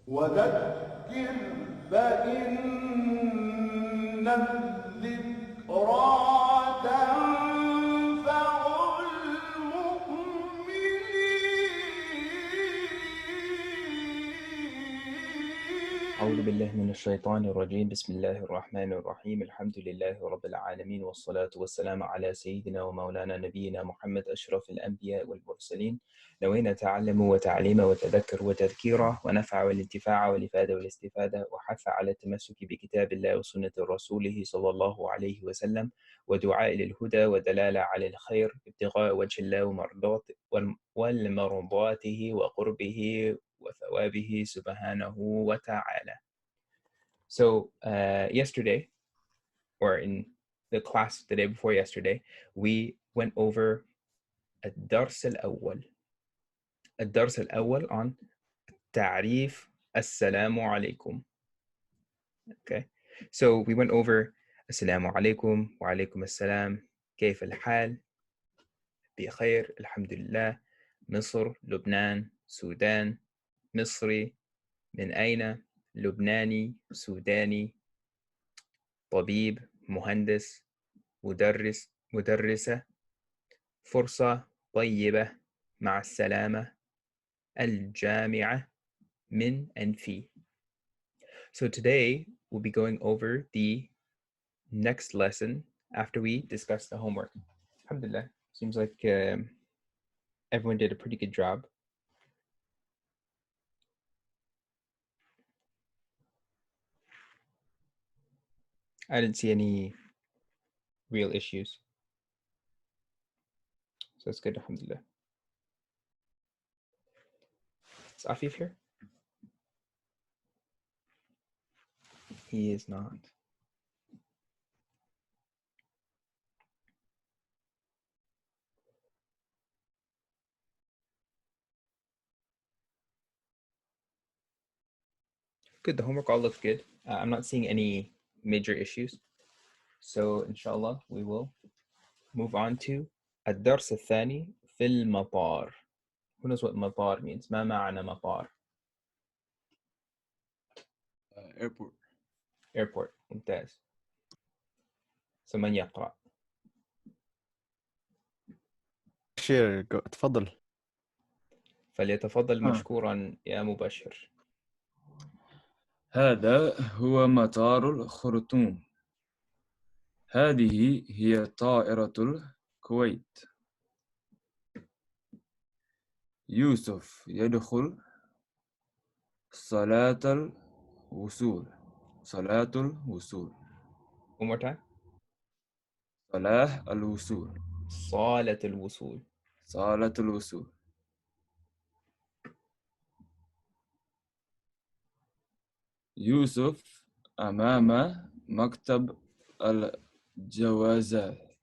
وذكر فإن الذكرى تنفع أعوذ بالله من الشيطان الرجيم. بسم الله الرحمن الرحيم. الحمد لله رب العالمين، والصلاة والسلام على سيدنا ومولانا نبينا محمد أشرف الأنبياء والمرسلين. نوينا تعلم وتعليم وتذكر وتذكيره ونفع والانتفاع والإفادة والاستفادة، وحث على التمسك بكتاب الله وسنة رسوله صلى الله عليه وسلم، ودعاء للهدى ودلالة على الخير، ابتغاء وجه الله والمرضاته وقربه وثوابه سبحانه وتعالى. So yesterday, or in the class the day before yesterday, we went over الدرس الأول on تعريف السلام عليكم. Okay, so we went over السلام عليكم وعليكم السلام، كيف الحال؟ بخير الحمد لله، مصر، لبنان، سودان، مصري، من أين؟ لبناني، سوداني، طبيب، مهندس، مدرسة، فرصة طيبة، مع السلامة، الجامعة، من and في. So today we'll be going over the next lesson after we discuss the homework. Alhamdulillah, seems like everyone did a pretty good job. I didn't see any real issues, so that's good. Alhamdulillah. Is Afif here? He is not. Good, the homework all looks good. I'm not seeing any major issues. So inshallah we will move on to الدرس الثاني في المطار. Who knows what مطار means? ما معنى مطار? Airport. Airport. ممتاز. من يقرأ؟ بشير تفضل. فليتفضل مشكورا يا مبشر. هذا هو مطار الخرطوم. هذه هي طائرة الكويت. يوسف يدخل صلاة الوصول. صلاة الوصول. One more time. صلاة الوصول. صالة الوصول. صالة الوصول. يوسف أمام مكتب الجوازات.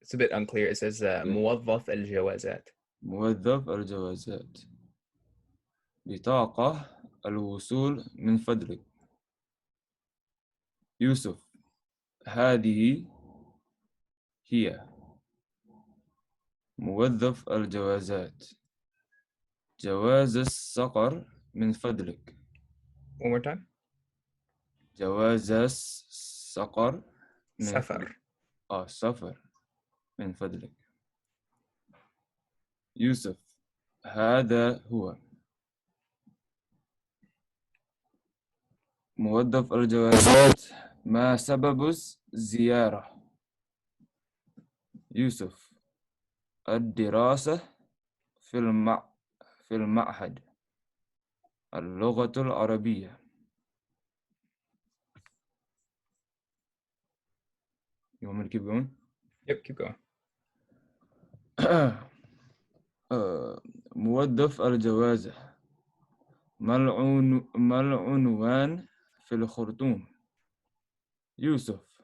It's a bit unclear. It says موظف الجوازات. موظف الجوازات. بطاقة الوصول من فضلك. يوسف هذه هي موظف الجوازات. جواز السفر من فضلك. One more time. جواز السفر من سفر. سفر من فضلك. يوسف هذا هو موظف الجوازات. ما سبب الزيارة؟ يوسف الدراسة في المعهد اللغة العربية. You want me to keep going? Yep, keep going. موظف الجوازة. ما العنوان في الخرطوم؟ يوسف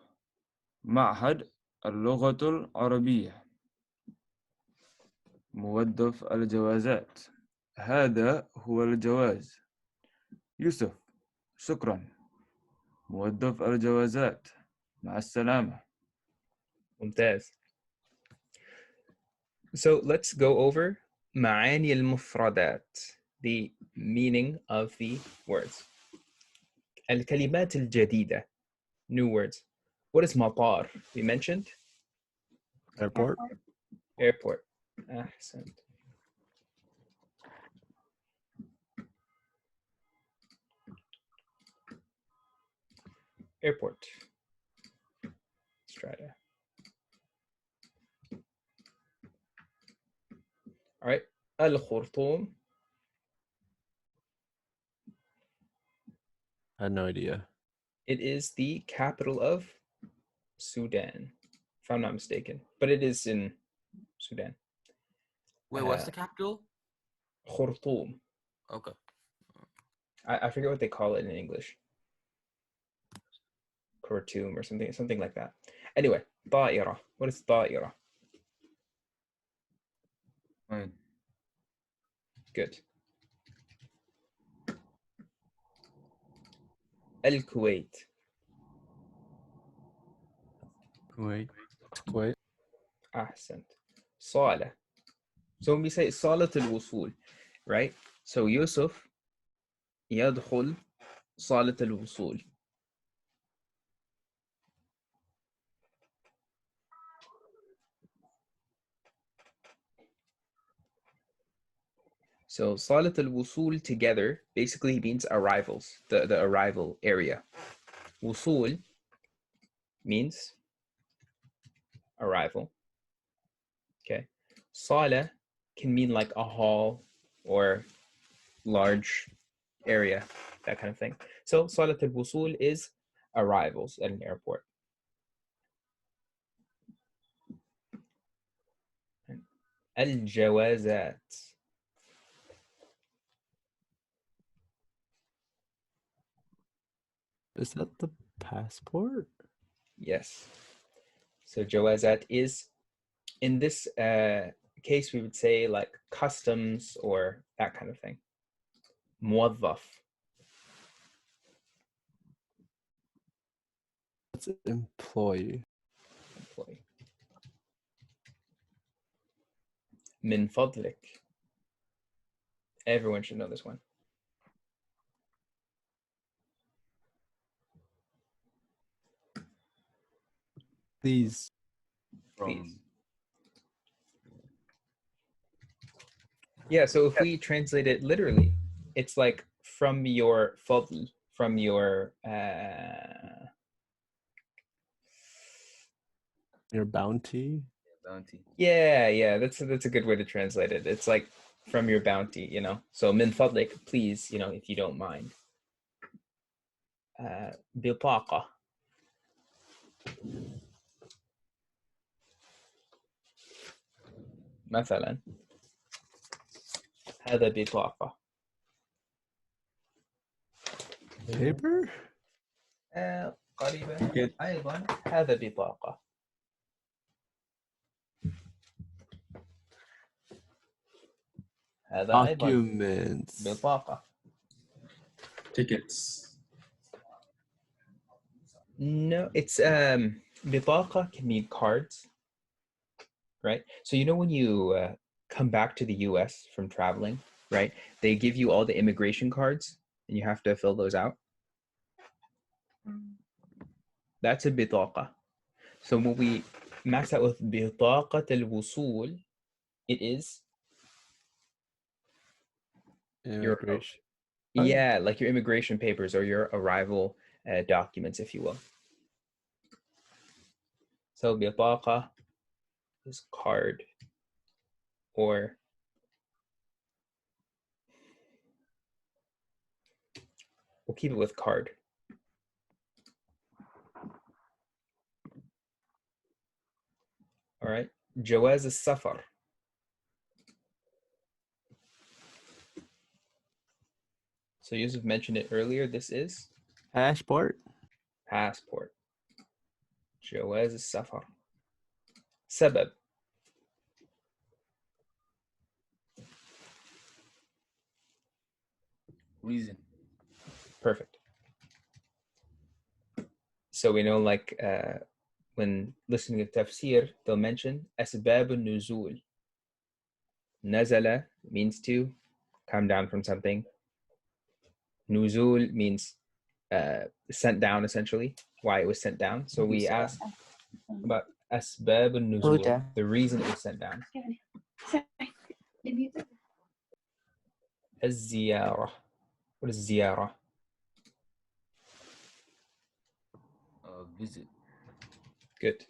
معهد اللغة العربية. موظف الجوازات. هذا هو الجواز. يوسف شكرا. موظف الجوازات. مع السلامة. ممتاز. So let's go over معاني المفردات, the meaning of the words. الكلمات الجديدة, new words. What is مطار? We mentioned Airport. airport. أحسنت. Airport. Let's try to. All right. الخرطوم. I had no idea. It is the capital of Sudan, if I'm not mistaken. But it is in Sudan. Wait, what's the capital? Khartoum. Okay. I forget what they call it in English. Khartoum or something like that. Anyway, طائرة. What is طائرة? Fine. Good. الكويت. Kuwait. It's Kuwait. أحسنت. صالة. So when we say صالة الوصول, right? So Yusuf يدخل صالة الوصول. So صالة الوصول together basically means arrivals, the arrival area. وصول means arrival. Okay. صالة can mean like a hall or large area, that kind of thing. So صالة الوصول is arrivals at an airport. الجوازات. Is that the passport? Yes. So جوازات is, in this case, we would say like customs or that kind of thing. موظف. That's employee. Employee. من فضلك. Everyone should know this one. Please. Please. Yeah, so if we translate it literally, it's like from your fadl, from your Your bounty. Bounty. yeah, that's a good way to translate it. It's like from your bounty, you know. So min fadlik, please, you know, if you don't mind. بطاقة. مثلا هذا بطاقة. Paper? قريبا أيضا هذا بطاقة. هذا أيضا Documents. بطاقة. Tickets. No, it's بطاقة can mean cards, right? So you know when you come back to the US from traveling, right? They give you all the immigration cards and you have to fill those out. That's a بطاقة. So when we max out with بطاقة الوصول, it is Immigration. yeah, like your immigration papers or your arrival documents, if you will. So بطاقة is card or we'll keep it with card. All right. جواز السفر. So Yusuf mentioned it earlier. This is Passport. passport. جواز السفر. سبب. Reason. Perfect. So we know, like when listening to tafsir, they'll mention أسباب النزول. Nazala means to come down from something. Nuzul means sent down, essentially, why it was sent down. So we asked about asbab al-nuzul, the reason it was sent down. Az-ziyarah. What is ziyarah? Visit. Good.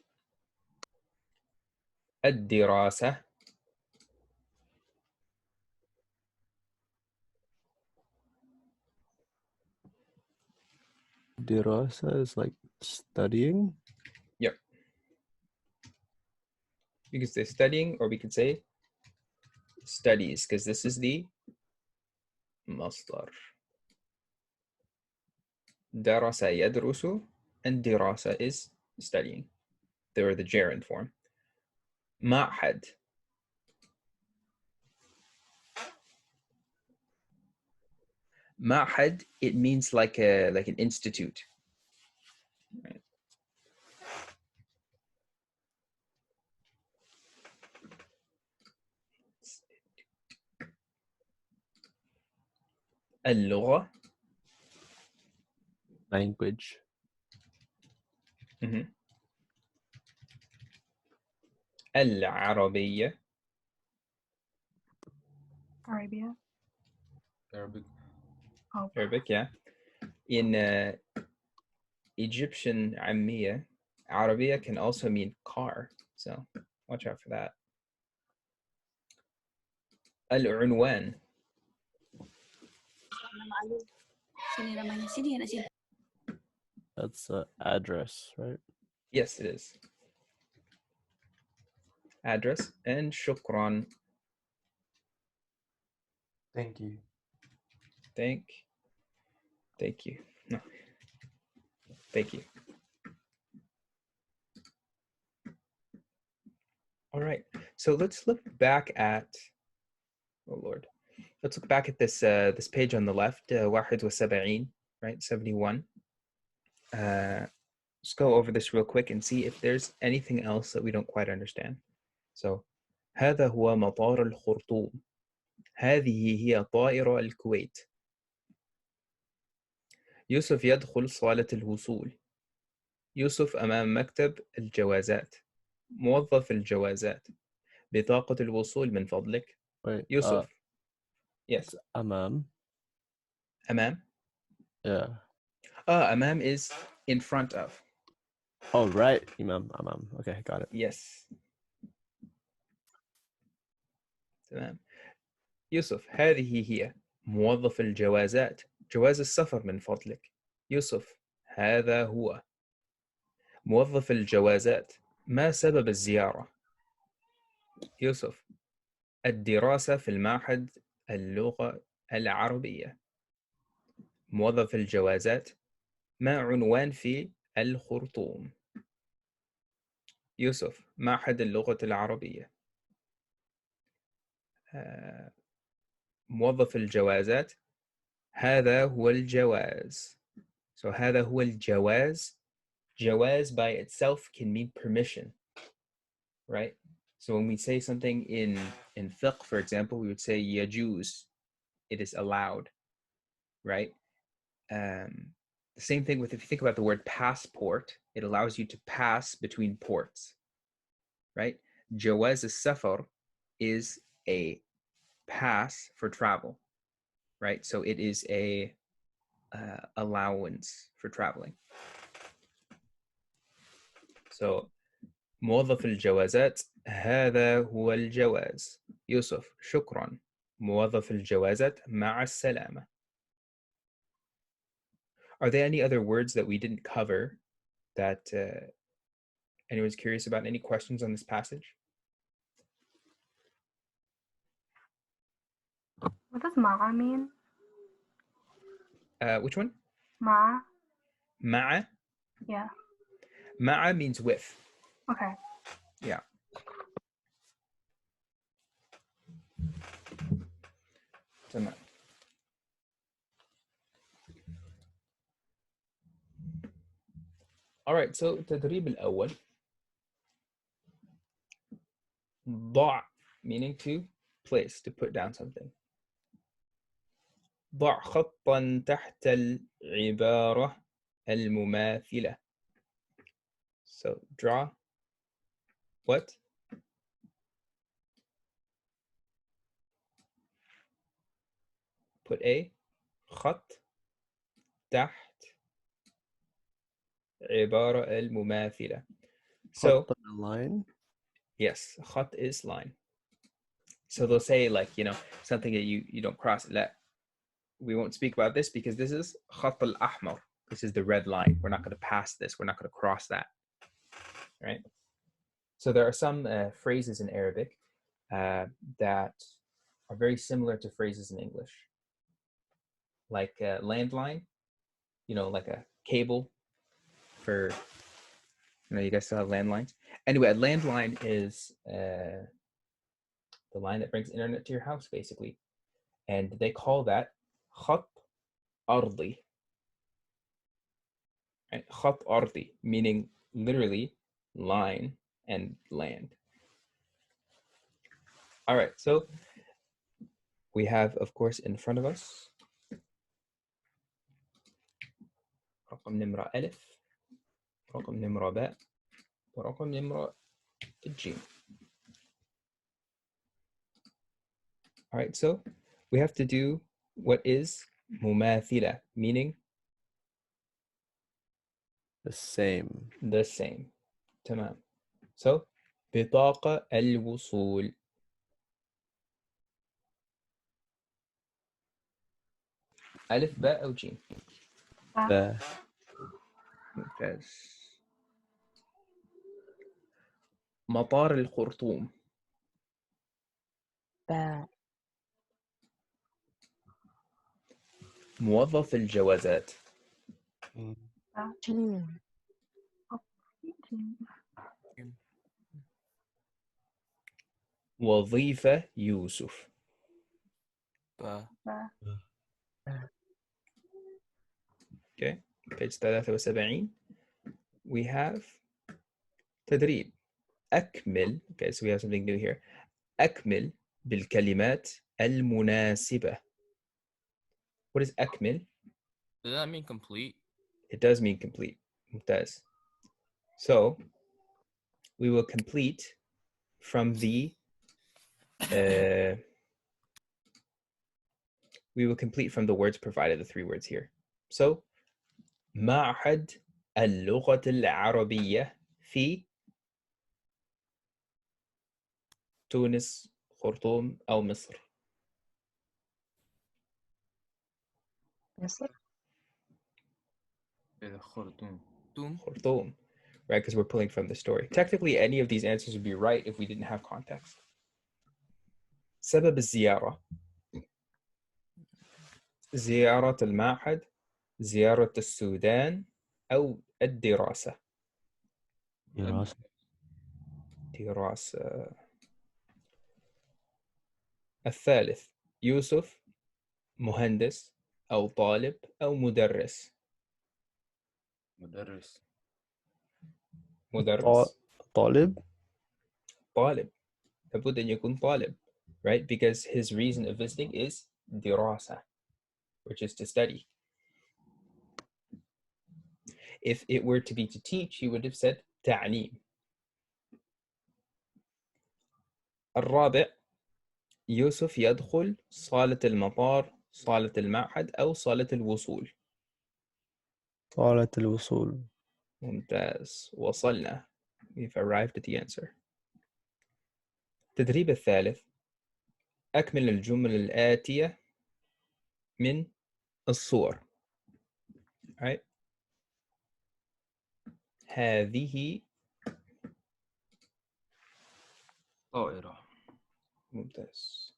Ad-dirasa. Dirasa is like studying. Yep. You could say studying, or we could say studies, because this is the masdar. Darasa yadrusu, and dirasa is studying. They're the gerund form. Ma'had. Ma'had, it means like an institute. Right. Al-lugha. Language. Al-arabiyya. Arabia. Arabic. Oh. Arabic, yeah. In Egyptian Ammiya, Arabiya can also mean car. So watch out for that. Al-unwan. That's address, right? Yes, it is. Address. And shukran. Thank you. Thank you. No. Thank you. All right. So let's look back at, oh Lord. Let's look back at this this page on the left, واحد وسبعين, right? 71. Let's go over this real quick and see if there's anything else that we don't quite understand. So, هذا هو مطار الخرطوم. هذه هي طائرة الكويت. يوسف يدخل صالة الوصول. يوسف أمام مكتب الجوازات. موظف الجوازات. بطاقة الوصول من فضلك. Wait. يوسف. Yes. Amam. أمام. Yeah. أمام is in front of. Oh, right. Amam. Okay, got it. Yes. تمام. يوسف هذه هي موظف الجوازات. جواز السفر من فضلك. يوسف هذا هو موظف الجوازات. ما سبب الزيارة؟ يوسف الدراسة في المعهد اللغة العربية. موظف الجوازات. ما عنوان في الخرطوم؟ يوسف معهد اللغة العربية. موظف الجوازات. هذا هو الجواز. So هذا هو الجواز. Jawaz by itself can mean permission, right? So when we say something in fiqh, for example, we would say yajuz, it is allowed, right? The same thing with, if you think about the word passport, it allows you to pass between ports, right? Jawaz al-safar is a pass for travel, right? So it is a allowance for traveling. So موظف الجوازات هذا هو الجواز. يوسف شكرا. موظف الجوازات مع السلامة. Are there any other words that we didn't cover that anyone's curious about? Any questions on this passage? What does ma'a mean? Which one? Ma'a? Ma'a? Yeah. Ma'a means with. Okay. Yeah. تمام. All right, so التدريب الأول. ضع meaning to place, to put down something. ضع خطا تحت العبارة المماثلة. So draw what? Put a خط تحت عبارة المماثلة. So خط line. yes, خط is line. So they'll say, like, you know, something that you don't cross. We won't speak about this because this is خط الأحمر. This is the red line. We're not going to pass this. We're not going to cross that. Right? So there are some phrases in Arabic that are very similar to phrases in English. Like landline, you know, like a cable for, you know, you guys still have landlines? Anyway, a landline is the line that brings internet to your house, basically. And they call that خط أرضي. Right? خط أرضي, meaning literally line and land. All right, so we have, of course, in front of us رقم نمرة ألف, رقم نمرة باء, ورقم نمرة جيم. All right, so we have to do what is مماثلة, meaning The same. the same. تمام. So بطاقة الوصول. ألف باء أو جيم؟ The ممتاز. مطار الخرطوم. باء. موظف الجوازات. جيم. وظيفة يوسف. Okay, page 73. We have تدريب. أكمل. Okay, so we have something new here. أكمل بالكلمات المناسبة. What is أكمل? Does that mean complete? It does mean complete. ممتاز. So we will complete from the words provided, the three words here. So معهد اللغة العربية في تونس, خرطوم أو مصر. مصر. خرطوم. خرطوم, right? Because we're pulling from the story. Technically, any of these answers would be right if we didn't have context. سبب الزيارة. زيارة المعهد, زيارة السودان, أو الدراسة. دراسة. الثالث يوسف مهندس أو طالب أو مدرس. مدرس. طالب. طالب. لابد أن يكون طالب, right? Because his reason of visiting is دراسة, which is to study. If it were to be to teach, he would have said تعليم. الرابع يوسف يدخل صالة المطار, صالة المعهد, أو صالة الوصول. صالة الوصول. ممتاز. وصلنا. We've arrived at the answer. التدريب الثالث. أكمل الجمل الآتية من الصور. Right? هذه طائرة. ممتاز.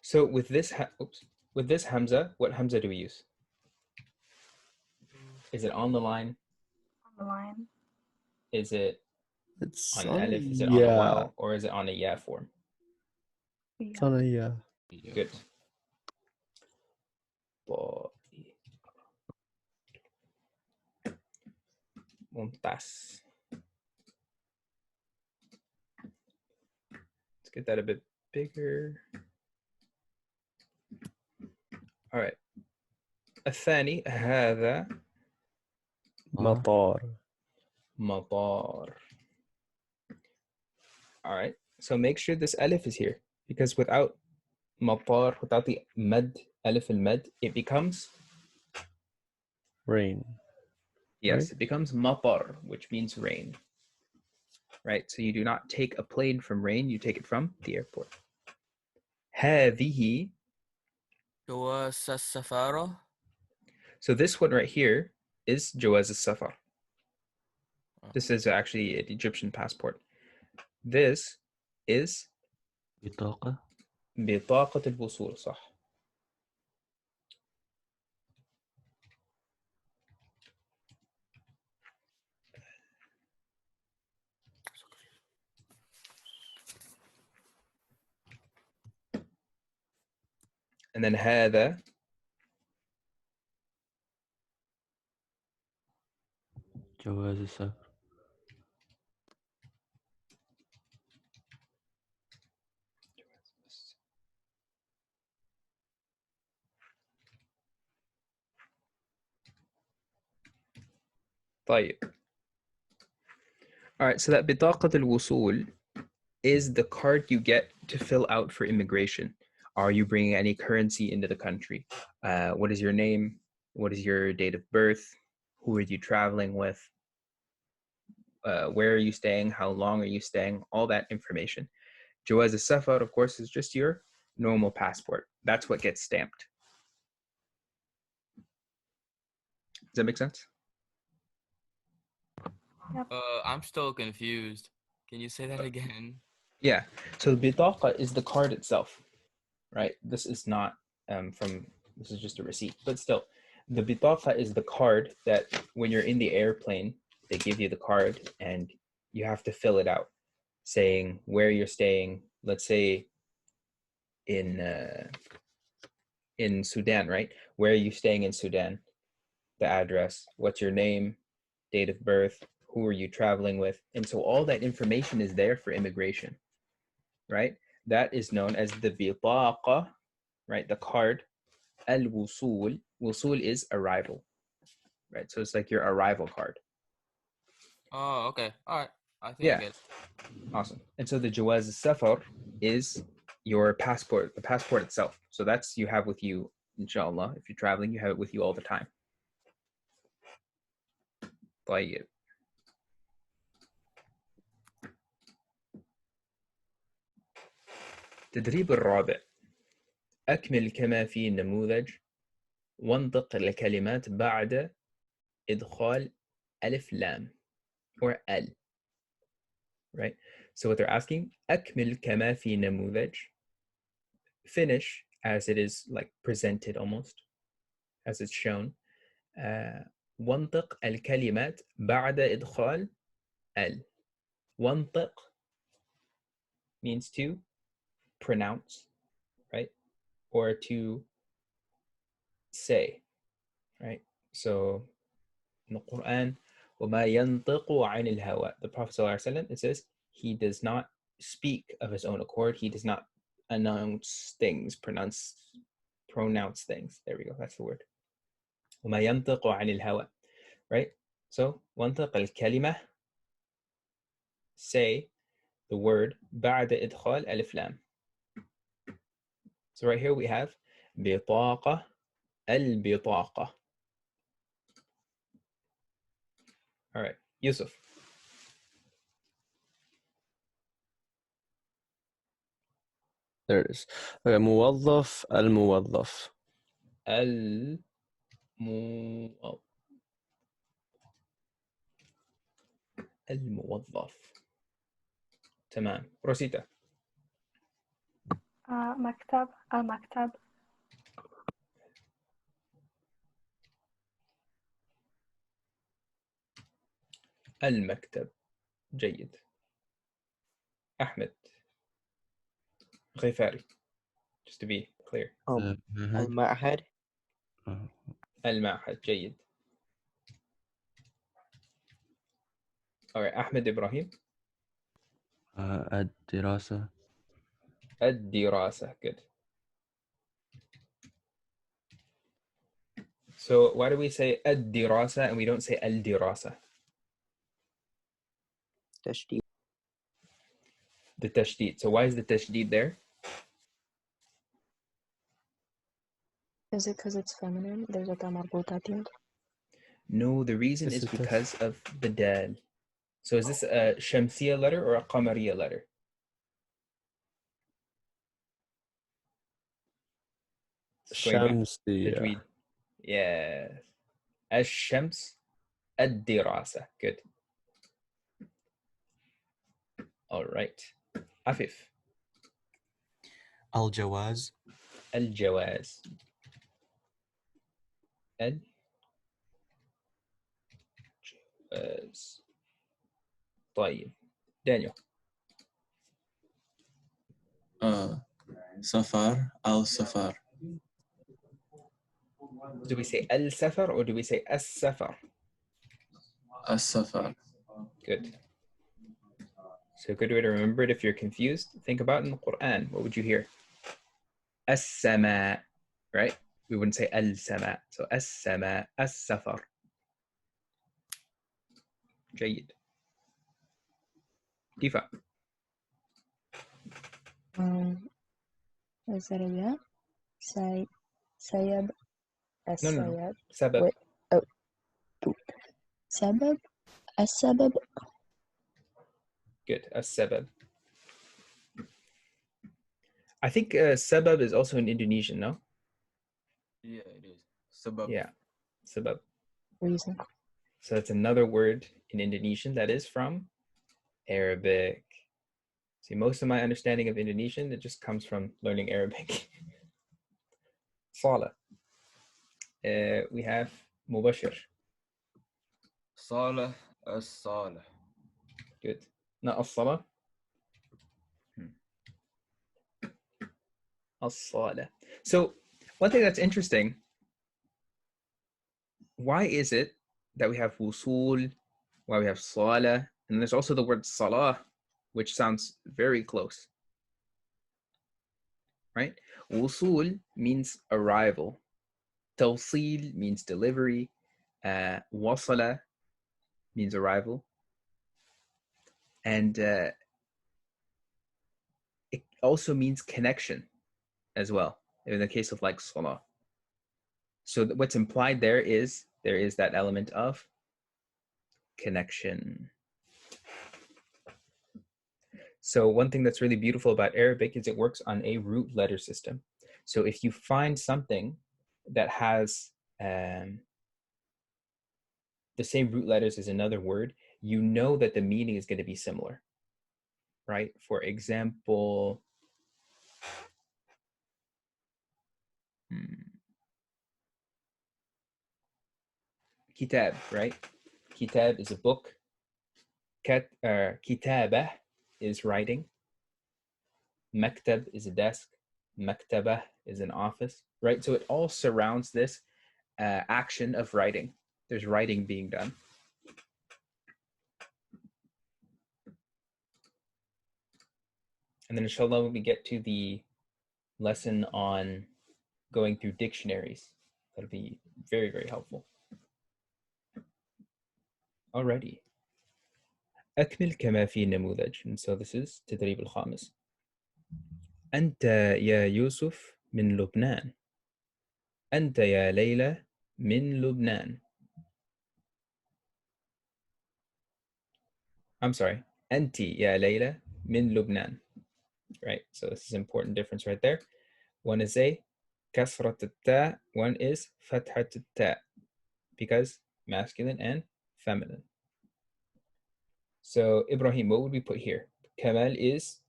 So with this hamza, what hamza do we use? Is it on the line? On the line. Is it It's on on alif? a Is it on a yeah. waw? Or is it on a ya form? It's on a yeah. Good. ممتاز. Let's get that a bit bigger. All right. الثاني هذا مطار. مطار. All right. So make sure this alif is here, because without مطار, without the mad, alif al-mad, it becomes Rain. yes, Right? it becomes matar, which means rain. Right? So you do not take a plane from rain, you take it from the airport. هذه. جواز السفارة. So this one right here is جواز السفر. This is actually an Egyptian passport. This is بطاقة. بطاقة الوصول, صح. And then هذا جواز السفر. طيب. All right, so that بطاقة الوصول is the card you get to fill out for immigration. Are you bringing any currency into the country? What is your name? What is your date of birth? Who are you traveling with? Where are you staying? How long are you staying? All that information. جواز السفر, of course, is just your normal passport. That's what gets stamped. Does that make sense? I'm still confused. Can you say that again? Yeah. So the bitaqa is the card itself, right? This is not this is just a receipt, but still, the bitaqa is the card that when you're in the airplane, they give you the card and you have to fill it out, saying where you're staying. Let's say in Sudan, right? Where are you staying in Sudan? The address, what's your name, date of birth, who are you traveling with? And so all that information is there for immigration, right? That is known as the bitaqa, right? The card. Al-wusul. Wusul is arrival, right? So it's like your arrival card. Oh, okay. All right. I think I Yeah. get it. Awesome. And so the jawaz al-safar is your passport, the passport itself. So that's you have with you, inshallah. If you're traveling, you have it with you all the time. طيب. التدريب الرابع. أكمل كما في النموذج وانطق الكلمات بعد إدخال ألف لام or L, right? So what they're asking, أكمل كما في نموذج, finish as it is like presented almost, as it's shown. وانطق الكلمات بعد إدخال L. وانطق means to pronounce, right? Or to say, right? So in the Quran, وَمَا يَنطِقُ عَنِ الْهَوَىٰ, the Prophet ﷺ, it says he does not speak of his own accord. He does not announce things, pronounce things. There we go. That's the word. وَمَا يَنطِقُ عَنِ الْهَوَىٰ, right? So وَانطِق الكلمة, say the word بعد إدخال ألف لام. So right here we have بطاقة البطاقة. All right, Yusuf. There it is. Okay, موظف الموظف. الموظف. تمام. روسيتا. مكتب المكتب. المكتب. جيد. أحمد. غفاري. Just to be clear. المعهد. المعهد. جيد. All right, Ahmed Ibrahim. الدراسة. الدراسة. Good. So why do we say الدراسة and we don't say الدراسة? تشديد. The tashdid. So why is the tashdid there? Is it because it's feminine? There's a مربوطة at the end. No, the reason This is is the- because of the dal. So is this a shamsiya letter or a qamariya letter? Shamsiya. Tajweed. Yes. الشمس الدراسة. Good. All right. Afif. الجواز. الجواز. الجواز. طيب. Daniel. سفر أو سفر. Do we say al-safar or do we say as-safar? السفر. Good. So a good way to remember it if you're confused, think about in the Quran. What would you hear? As-sama, right? We wouldn't say al-sama. So as-sama, as-safar. جيد. Difa. Is that a yeah? Sayab. No. Sabab. Wait. Oh. Sabab. As-sabab. Good. As-sabab. I think sabab is also in Indonesian, no? Yeah, it is. Sabab. Yeah. Sabab. Reason. So it's another word in Indonesian that is from Arabic. See, most of my understanding of Indonesian, it just comes from learning Arabic. Salah. We have Mubashir. Salah as-salah. Good. Not as-salah. As-salah. So one thing that's interesting, why is it that we have wusul, why we have salah, and there's also the word salah, which sounds very close, right? Wusul means arrival. Tawsil means delivery. Wasala means arrival. And it also means connection as well, in the case of like salah. So what's implied there is that element of connection. So one thing that's really beautiful about Arabic is it works on a root letter system. So if you find something that has the same root letters as another word, you know that the meaning is going to be similar, right? For example, kitab, right? Kitab is a book. Kitabah is writing. Maktab is a desk. Maktabah is an office, right? So it all surrounds this action of writing. There's writing being done. And then inshallah, when we get to the lesson on going through dictionaries, that'll be very, very helpful. Alrighty. أكمل كما في النموذج. And so this is تدريب الخامس. أنت يا يوسف من لبنان. أنت يا ليلى من لبنان. I'm sorry. أنت يا ليلى من لبنان. Right. So this is an important difference right there. One is a كسرة التاء. One is فتحة التاء. Because masculine and feminine. So Ibrahim, what would we put here? Kamal is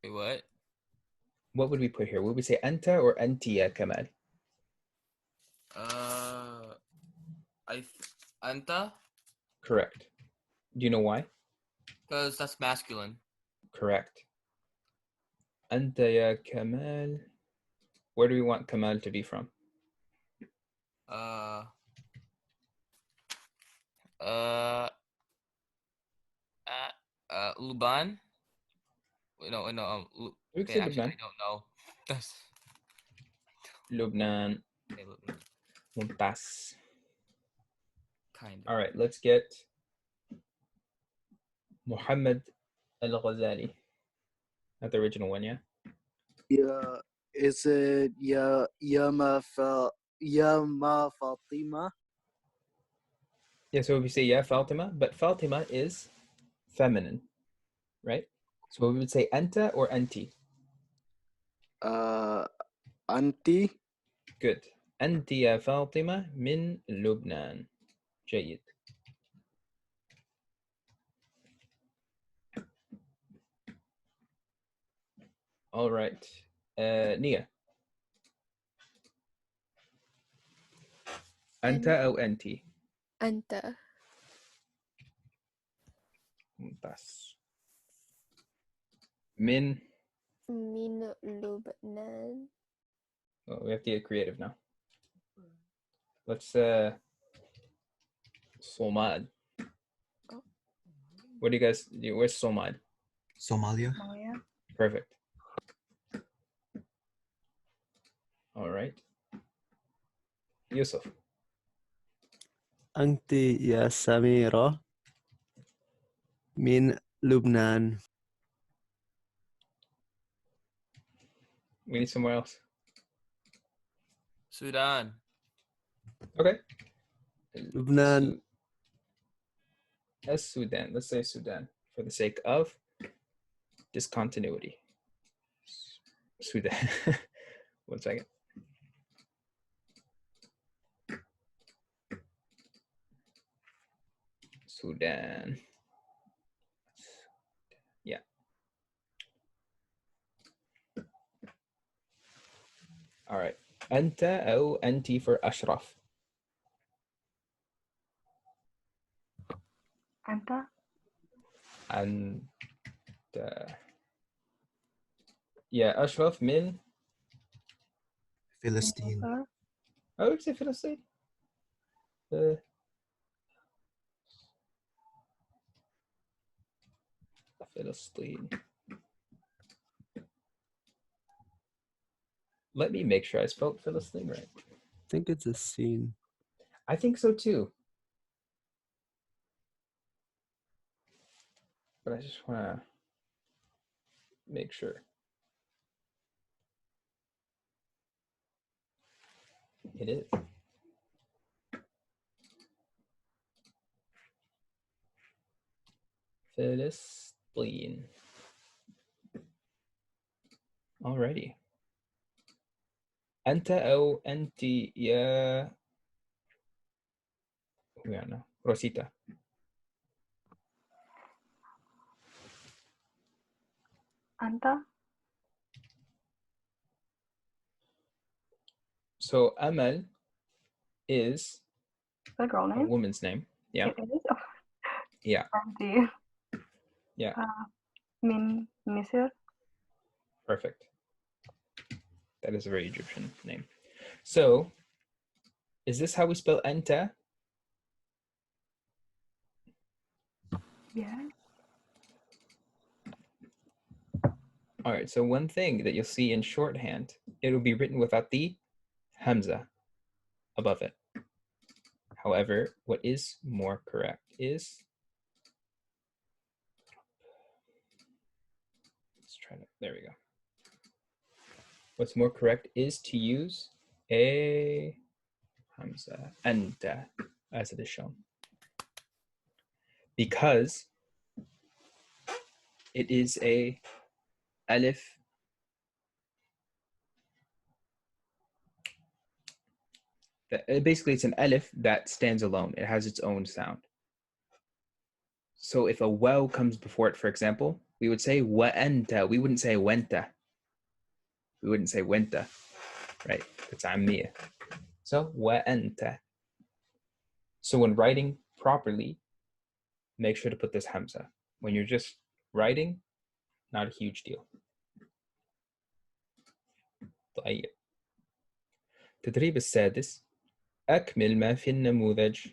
Wait, what would we put here? Would we say anta or anti ya Kamal? Anta? Correct. Do you know why? Because that's masculine. Correct. Anta ya Kamal. Where do we want Kamal to be from? Luban. No, okay, actually, I don't know. That's Lubnan. okay, Lubnan. Mumtaz. Kind of. All right, let's get Muhammad Al-Ghazali. Not the original one, yeah? Yeah, is it Yama Fatima? Yeah, so we say yeah, Fatima, but Fatima is feminine, right? So we would say anta or anti. Auntie. Good. Anti ya Fatima min Lubnan. جيد. All right. Nia. أنت أو أنتي؟ أنت. ممتاز. من لبنان. Oh, we have to get creative now. Let's Somad. Oh. What do you guys do? Where's Somad? Somalia. Perfect. All right. Yusuf. أنت يا سميرة من لبنان. We need somewhere else. Sudan. Okay. Lubnan. Sudan. Let's say Sudan for the sake of discontinuity. Sudan. 1 second. Sudan. Yeah. All right. أنت أو أنتي for أشرف. أنت. Yeah, أشرف من فلسطين. I would say Philistine. Philistine. Let me make sure I spelled Philistine right. I think it's a scene. I think so too. But I just want to make sure. It is. Philistine. Alrighty. أنت أو أنت يا Rosita. أنت. So Amal is the girl name? a woman's name. Yeah. It is? Oh. Yeah. Auntie. Yeah. Min Misir. Perfect. That is a very Egyptian name. So, is this how we spell anta? Yeah. All right, so one thing that you'll see in shorthand, it will be written without the hamza above it. However, what is more correct is, let's try to, there we go. What's more correct is to use a hamza, anta, as it is shown. Because it is a alif basically it's an alif that stands alone. It has its own sound. So if a waw comes before it, for example, we would say wa anta. We wouldn't say wenta. We wouldn't say wenta, right? It's ammiya. So wa anta. So when writing properly, make sure to put this hamza. When you're just writing, not a huge deal. طيب. التدريب السادس. أكمل ما في النموذج.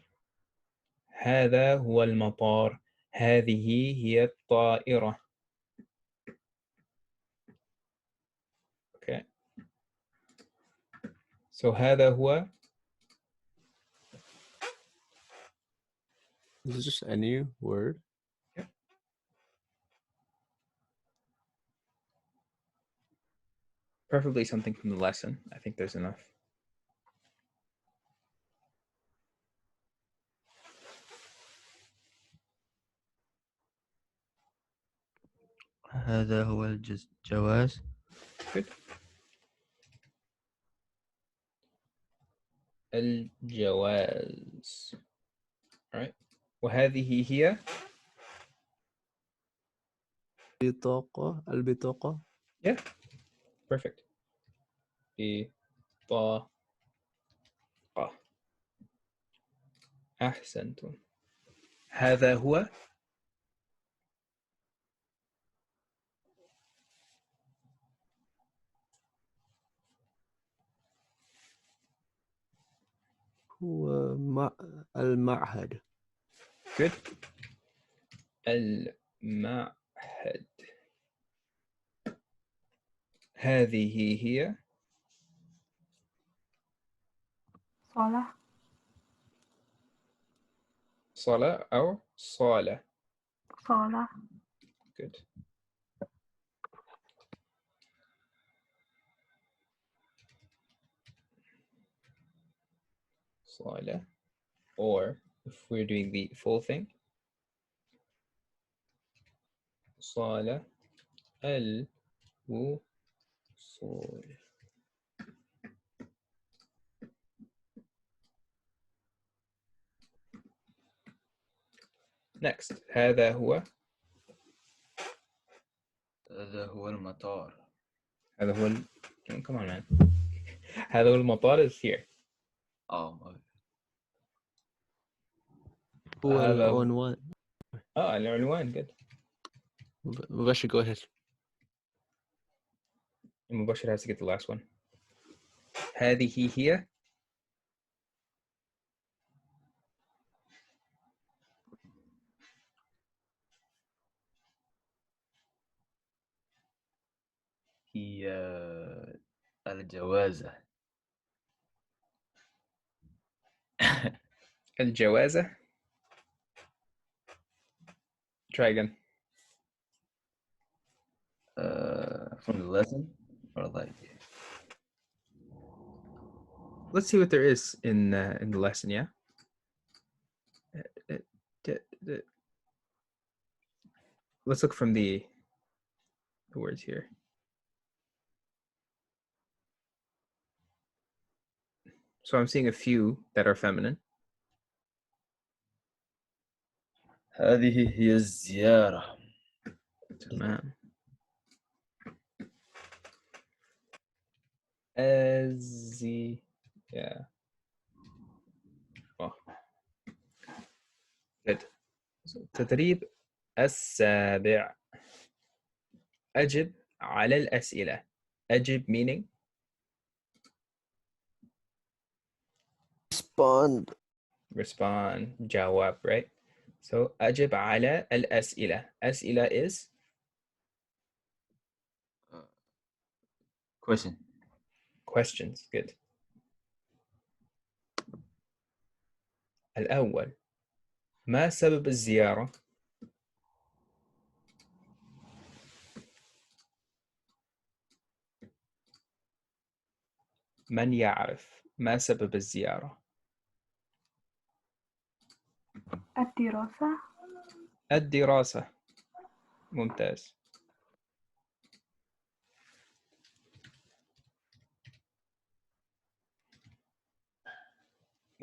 هذا هو المطار. هذه هي الطائرة. Okay. So هذا هو. This is just any word. Yeah. Preferably something from the lesson. I think there's enough. هذا هو الجواز. Good. الجواز. All right. وهذه هي. البطاقة. Yeah. Perfect. بطاقة. أحسنتم. هذا هو. هو المعهد. Good. المعهد. هذه هي. صالة. صلاة أو صالة. صالة. Good. صالة. Or if we're doing the full thing. صالة الوصول. Next. هذا هو. هذا هو المطار. هذا هو Come on man. هذا هو المطار is here. Oh. هو هذا العنوان. العنوان. Good. مباشر, go ahead. Mubashir has to get the last one. هذه هي. هي الجوازة. الجوازة. Try again. From the lesson or like. Let's see what there is in the lesson. Yeah. Let's look from the words here. So I'm seeing a few that are feminine. هذه هي الزيارة. تمام. Yeah. Oh. Good. التدريب السابع. أجب على الأسئلة. أجب meaning respond. جواب, right? So أجب على الأسئلة. أسئلة is questions. Good. الأول. ما سبب الزيارة؟ من يعرف ما سبب الزيارة؟ الدراسة. ممتاز.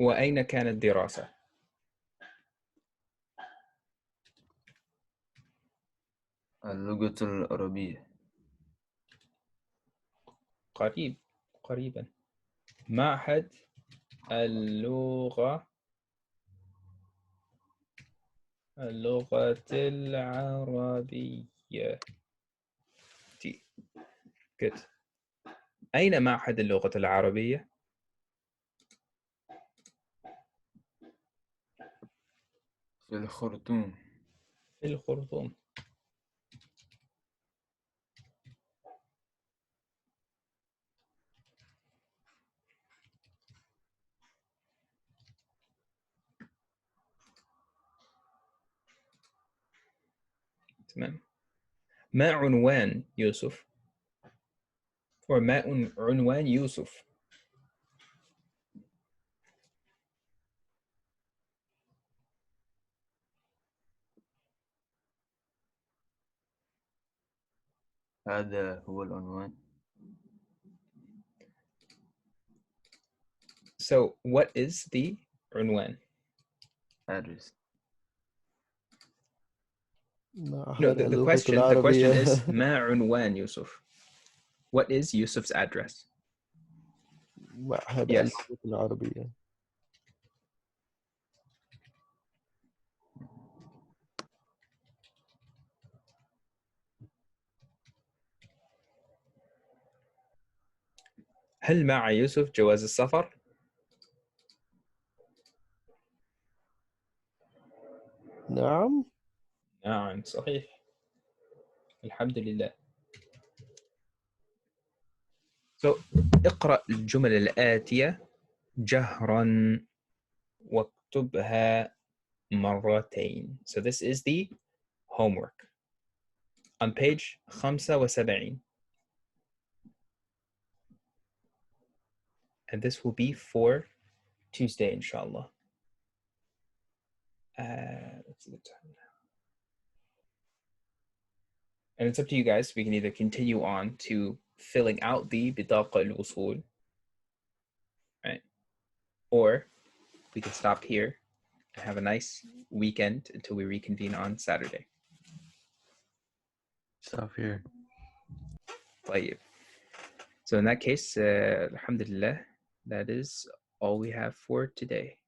وأين كانت الدراسة؟ اللغة العربية. قريبا. معهد اللغة العربية. Good. أين معهد اللغة العربية؟ في الخرطوم. في الخرطوم. تمام. ما عنوان يوسف؟ or ما عنوان يوسف؟ هذا هو العنوان. So what is the عنوان? Address. No, the question is ما عنوان يوسف? What is Yusuf's address? معهد Yes. اللغة العربية. هل مع يوسف جواز السفر؟ نعم. نعم صحيح. الحمد لله. So اقرأ الجمل الآتية جهرا واكتبها مرتين. So this is the homework on page 75. And this will be for Tuesday, inshallah. Let's see the time now. And it's up to you guys. We can either continue on to filling out the بطاقة الوصول, right? Or we can stop here and have a nice weekend until we reconvene on Saturday. Stop here. طيب. So in that case, alhamdulillah, that is all we have for today.